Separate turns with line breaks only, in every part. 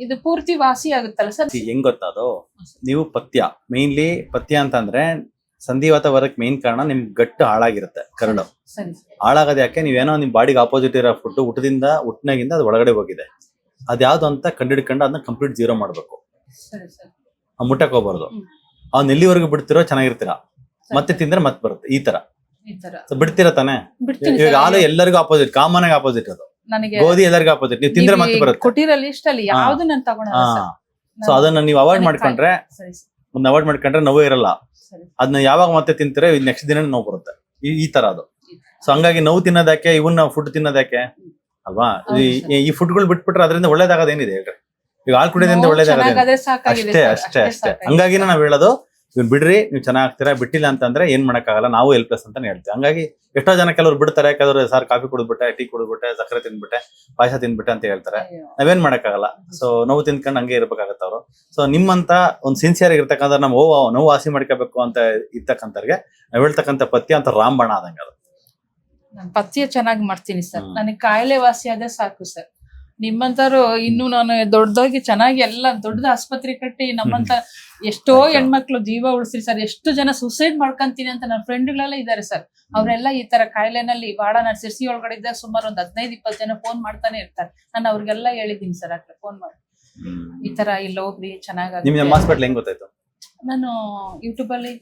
ಇದು ಪೂರ್ತಿ ವಾಸಿ ಆಗುತ್ತಲ್ಲ ಸರ್?
ಹೆಂಗ್ ಗೊತ್ತಾ ಅದು? ನೀವು ಪಥ್ಯ ಮೇನ್ಲಿ ಪಥ್ಯ ಅಂತಂದ್ರೆ ಸಂಧಿವಾತ ಬರಕ್ ಮೇನ್ ಕಾರಣ ನಿಮ್ ಗಟ್ಟು ಹಾಳಾಗಿರುತ್ತೆ, ಕರಳು
ಸರಿ
ಹಾಳಾಗದ ಯಾಕೆ ನೀವೇನೋ ನಿಮ್ ಬಾಡಿಗೆ ಆಪೋಸಿಟ್ ಇರೋ ಫುಡ್ ಹುಟ್ಟಿನಾಗಿಂದ ಅದು ಒಳಗಡೆ ಹೋಗಿದೆ. ಅದ್ಯಾವ್ದು ಅಂತ ಕಂಡಿಡ್ಕೊಂಡು ಅದನ್ನ ಕಂಪ್ಲೀಟ್ ಜೀರೋ ಮಾಡ್ಬೇಕು.
ಸರಿ ಸರ್.
ಮುಟ್ಟಕ್ ಹೋಗ್ಬಾರ್ದು. ಅವ್ನ್ ಎಲ್ಲಿವರೆಗೂ ಬಿಡ್ತಿರೋ ಚೆನ್ನಾಗಿರ್ತೀರಾ, ಮತ್ತೆ ತಿಂದ್ರೆ ಮತ್ತೆ ಬರುತ್ತೆ ಈ ತರ.
ಈ ತರ
ಬಿಡ್ತೀರಾ ತಾನೆ?
ಬಿಡ್ತೀನಿ
ಇವಾಗ
ಸರ್.
ಹಾಲು ಎಲ್ಲರಿಗೂ ಆಪೋಸಿಟ್, ಕಾಮನ್ ಆಗಿ ಆಪೋಸಿಟ್ ಅದು.
ನನಗೆ
ಗೋಧಿ ಎಲ್ಲರಿಗೂ ಆಪೋಸಿಟ್, ನೀವು ತಿಂದ್ರೆ ಮತ್ತೆ ಬರುತ್ತೆ.
ಕೊಟ್ಟಿರೋ ಲಿಸ್ಟ್ ಅಲ್ಲಿ ಯಾವ್ದು ನಾನು ತಗೊಳಲ್ಲ ಸರ್.
ಸೊ ಅದನ್ನ ನೀವು ಅವಾಯ್ಡ್ ಮಾಡ್ಕೊಂಡ್ರೆ,
ಸರಿ ಸರ್.
ಅದನ್ನ ಅವಾಯ್ಡ್ ಮಾಡ್ಕೊಂಡ್ರೆ ನೋವೇ ಇರಲ್ಲ.
ಸರಿ.
ಅದನ್ನ ಯಾವಾಗ ಮತ್ತೆ ತಿಂತೀರಾ ನೆಕ್ಸ್ಟ್ ದಿನ ನೋವು ಬರುತ್ತೆ. ಈ ತರ ಅದು. ಸೊ ಹಂಗಾಗಿ ನೋವು ತಿನ್ನೋದಕ್ಕೆ, ಇವನ್ನ ಫುಡ್ ತಿನ್ನೋದಕ್ಕೆ ಅಲ್ವಾ? ಈ ಫುಡ್ಗಳು ಬಿಟ್ಬಿಟ್ರೆ ಅದರಿಂದ ಒಳ್ಳೇದಾಗದೇನಿದೆ ಹೇಳ್ರಿ? ಈಗ ಹಾಲು ಕುಡಿಯೋದ್ರಿಂದ ಒಳ್ಳೇದಾಗದೆ
ಚೆನ್ನಾಗಾದ್ರೆ ಸಾಕಾಗಿದೆ
ಅಷ್ಟೇ
ಸರ್,
ಅಷ್ಟೇ ಅಷ್ಟೇ.
ಸಾಕಾಗಿದೆ.
ಹಂಗಾಗಿನೇ ನಾವ್ ಹೇಳೋದು ಇವ್ನು ಬಿಡ್ರಿ, ನೀವು ಚೆನ್ನಾಗ್ತೀರಾ. ಬಿಟ್ಟಿಲ್ಲ ಅಂತಂದ್ರೆ ಏನ್ ಮಾಡಕ್ಕಾಗಲ್ಲ, ನಾವು ಹೆಲ್ಪ್ಲೆಸ್ ಅಂತಾನೆ ಹೇಳ್ತೀವಿ. ಹಂಗಾಗಿ ಎಷ್ಟೋ ಜನ ಕೆಲವರು ಬಿಡ್ತಾರೆ, ಕೆಲವರು ಸರ್ ಕಾಫಿ ಕುಡಿದ್ಬಿಟ್ಟೆ, ಟೀ ಕುಡಿದ್ಬಿಟ್ಟೆ, ಸಕ್ಕರೆ ತಿಂದ್ಬಿಟ್ಟೆ, ಪಾಯಸ ತಿಂದ್ಬಿಟ್ಟೆ ಅಂತ ಹೇಳ್ತಾರೆ.
ಅಯ್ಯೋ.
ನಾವೇನ್ ಮಾಡಕ್ಕಾಗಲ್ಲ. ಸೊ ನೋವು ತಿನ್ಕೊಂಡು ಹಂಗೆ ಇರ್ಬೇಕಾಗತ್ತ ಅವ್ರು. ಸೊ ನಿಮ್ಮಂತ ಒಂದ್ ಸಿನ್ಸಿಯರ್ ಆಗಿರ್ತಕ್ಕಂಥ ನಮ್ಮ ನೋವು ವಾಸಿ ಮಾಡ್ಕೋಬೇಕು ಅಂತ ಇರ್ತಕ್ಕಂಥವ್ರಿಗೆ ನಾವ್ ಹೇಳ್ತಕ್ಕಂಥ ಪಥ್ಯ ಅಂತ ರಾಮಬಾಣ ಆದಂಗ ಅದು.
ನಾನು ಪಥ್ಯ ಚೆನ್ನಾಗಿ ಮಾಡ್ತೀನಿ ಸರ್. ನನಗೆ ಕಾಯಿಲೆ ವಾಸಿ ಆದ್ರೆ ಸಾಕು ಸರ್. ನಿಮ್ಮಂತರು ಇನ್ನು ನಾನು ದೊಡ್ಡದಾಗಿ ಚೆನ್ನಾಗಿ ಎಲ್ಲ ದೊಡ್ಡದ ಆಸ್ಪತ್ರೆ ಕಟ್ಟಿ ನಮ್ಮಂತ ಎಷ್ಟೋ ಹೆಣ್ಮಕ್ಳು ಜೀವ ಉಳಿಸ್ರಿ ಸರ್. ಎಷ್ಟು ಜನ ಸುಸೈಡ್ ಮಾಡ್ಕೊಂತೀನಿ ಅಂತ ನನ್ನ ಫ್ರೆಂಡ್ಗಳೆಲ್ಲ ಇದಾರೆ ಸರ್. ಅವರೆಲ್ಲ ಈ ತರ ಕಾಯಿಲೆನಲ್ಲಿ ಬಾಳ ನಾನು ಸಿರ್ಸಿ ಒಳಗಡೆ ಇದ್ದಾಗ ಸುಮಾರು ಒಂದ್ 15-20 ಜನ ಫೋನ್ ಮಾಡ್ತಾನೆ ಇರ್ತಾರೆ. ನಾನು ಅವ್ರಿಗೆಲ್ಲ ಹೇಳಿದೀನಿ ಸರ್, ಅಕ್ಕ ಫೋನ್ ಮಾಡಿ ಈ ತರ ಇಲ್ಲಿ ಹೋಗ್ರಿ ಚೆನ್ನಾಗಿ.
ನಿಮ್ ನಮ್ಮ ಹಾಸ್ಪಿಟಲ್ ಹೆಂಗ್ ಗೊತ್ತಾಯ್ತು?
ನಾನು ಯೂಟ್ಯೂಬ್ ಅಲ್ಲಿ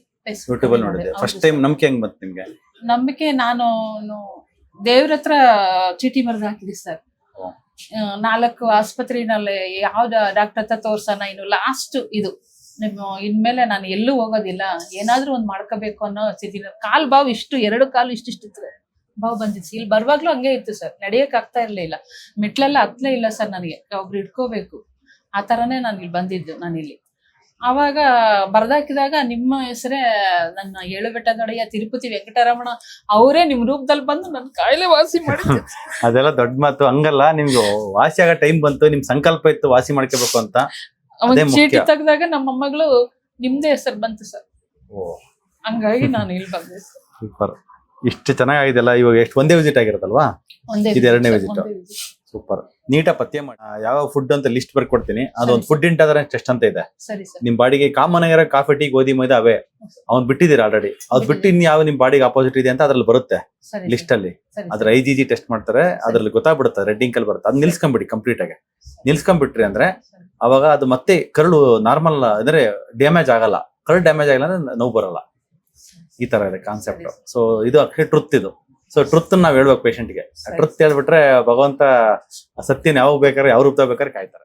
ಯೂಟ್ಯೂಬ್ ಅಲ್ಲಿ ನೋಡಿದೆ ಫಸ್ಟ್ ಟೈಮ್. ನಂಬಿಕೆ ಹೆಂಗ್ ಬಂತು ನಿಮ್ಗೆ?
ನಂಬಿಕೆ ನಾನು ದೇವ್ರ ಹತ್ರ ಚೀಟಿ ಬರೆದು ಹಾಕಿದೆ ಸರ್. 4 ಆಸ್ಪತ್ರೆನಲ್ಲಿ ಯಾವ್ದ ಡಾಕ್ಟರ್ ಹತ್ರ ತೋರ್ಸೋಣ, ಇನ್ನು ಲಾಸ್ಟ್ ಇದು ನಿಮ್ಮ ಇನ್ಮೇಲೆ ನಾನು ಎಲ್ಲೂ ಹೋಗೋದಿಲ್ಲ, ಏನಾದ್ರೂ ಒಂದ್ ಮಾಡ್ಕೋಬೇಕು ಅನ್ನೋ ಸ್ಥಿತಿ. ಕಾಲ್ ಬಾವು ಇಷ್ಟು 2 ಕಾಲು ಇಷ್ಟಿತ್ತು ಬಾವು ಬಂದಿತ್ತು. ಇಲ್ಲಿ ಬರುವಾಗ್ಲೂ ಹಂಗೆ ಇತ್ತು ಸರ್. ನಡೆಯಕ್ ಆಗ್ತಾ ಇರ್ಲಿಲ್ಲ, ಮೆಟ್ಲೆಲ್ಲ ಹತ್ತಲೇ ಇಲ್ಲ ಸರ್. ನನಗೆ ಒಬ್ರು ಇಟ್ಕೋಬೇಕು, ಆ ತರನೇ ನಾನು ಇಲ್ಲಿ ಬಂದಿದ್ದು. ನಾನಿಲ್ಲಿ ಅವಾಗ ಬರ್ದಾಕಿದಾಗ ನಿಮ್ಮ ಹೆಸರೇ ನನ್ನ ಏಳುಬೆಟ್ಟದೊಡೆಯ ತಿರುಪತಿ ವೆಂಕಟರಮಣ ಅವರೇ ನಿಮ್ ರೂಪದಲ್ಲಿ ಬಂದು ನನ್ನ ಕಾಯಿಲೆ ವಾಸಿ ಮಾಡಿದ್ರು.
ಅದೆಲ್ಲ ದೊಡ್ಡ ಮಾತು. ಹಂಗಲ್ಲ, ನಿಮ್ಗೆ ವಾಸಿ ಆಗೋ ಟೈಮ್ ಬಂತು, ನಿಮ್ ಸಂಕಲ್ಪ ಇತ್ತು ವಾಸಿ ಮಾಡ್ಕೋಬೇಕು ಅಂತ.
ಒಂದ್ ಚೀಟಿ ತೆಗ್ದಾಗ ನಮ್ಮ ಮೊಮ್ಮಗಳು ನಿಮ್ದೇ ಹೆಸರು ಬಂತು ಸರ್. ಹಂಗಾಗಿ ನಾನು ಇಲ್ಲಿ ಬಂದೆ ಸರ್.
ಸೂಪರ್. ಇಷ್ಟು ಚೆನ್ನಾಗಿದೆಲ್ಲ. ಇವಾಗ ಎಷ್ಟು ಒಂದೇ ವಿಸಿಟ್ ಆಗಿರುತ್ತಲ್ವಾ? ಇದು 2ನೇ ವಿಸಿಟ್. ಸೂಪರ್. ನೀಟಾಗಿ ಪಥ್ಯ ಮಾಡಿ. ಯಾವ ಫುಡ್ ಅಂತ ಲಿಸ್ಟ್ ಬರ್ಕೊಡ್ತೀನಿ. ಅದೊಂದು ಫುಡ್ ಇಂಟಾಲರೆನ್ಸ್ ಟೆಸ್ಟ್ ಅಂತ ಇದೆ.
ಸರಿ ಸರ್.
ನಿಮ್ ಬಾಡಿಗೆ ಕಾಮನ್ ಆಗಿರೋ ಕಾಫಿ, ಟೀ, ಗೋಧಿ, ಮೈದಾ ಅವೇ ಅವ್ನ್ ಬಿಟ್ಟಿದ್ದೀರಾ ಆಲ್ರೆಡಿ. ಅದ್ ಬಿಟ್ಟು ಇನ್ ಯಾವ ನಿಮ್ ಬಾಡಿಗೆ ಆಪೋಸಿಟ್ ಇದೆ ಅಂತ ಅದ್ರಲ್ಲಿ ಬರುತ್ತೆ ಲಿಸ್ಟ್ ಅಲ್ಲಿ. ಅದ್ರ IgG ಟೆಸ್ಟ್ ಮಾಡ್ತಾರೆ, ಅದ್ರಲ್ಲಿ ಗೊತ್ತಾಗ್ಬಿಡುತ್ತೆ, ರೆಡ್ ಇಂಕಲ್ ಬರುತ್ತೆ. ಅದ್ ನಿಲ್ಸ್ಕೊಂಡ್ಬಿಡಿ ಕಂಪ್ಲೀಟ್ ಆಗಿ. ನಿಲ್ಸ್ಕೊಂಡ್ಬಿಟ್ರಿ ಅಂದ್ರೆ ಅವಾಗ ಅದು ಮತ್ತೆ ಕರಳು ನಾರ್ಮಲ್ ಅಂದ್ರೆ ಡ್ಯಾಮೇಜ್ ಆಗಲ್ಲ. ಕರಳು ಡ್ಯಾಮೇಜ್ ಆಗಿಲ್ಲ ಅಂದ್ರೆ ನೋವು ಬರಲ್ಲ. ಈ ತರ ಇದೆ ಕಾನ್ಸೆಪ್ಟ್. ಸೊ ಇದು ಅಕ್ಷಯ ಟ್ರುತ್ ಇದು. ಸೊ ಟ್ರುತ್ ನಾವ್ ಹೇಳ್ಬೇಕು ಪೇಷಂಟ್ಗೆ. ಟ್ರುತ್ ಹೇಳ್ಬಿಟ್ರೆ ಭಗವಂತ ಸತ್ಯನ ಯಾವಾಗ ಬೇಕಾದ್ರೆ ಯಾವ ರೂಪ ಬೇಕಾದ್ರೆ ಕಾಯ್ತಾರೆ.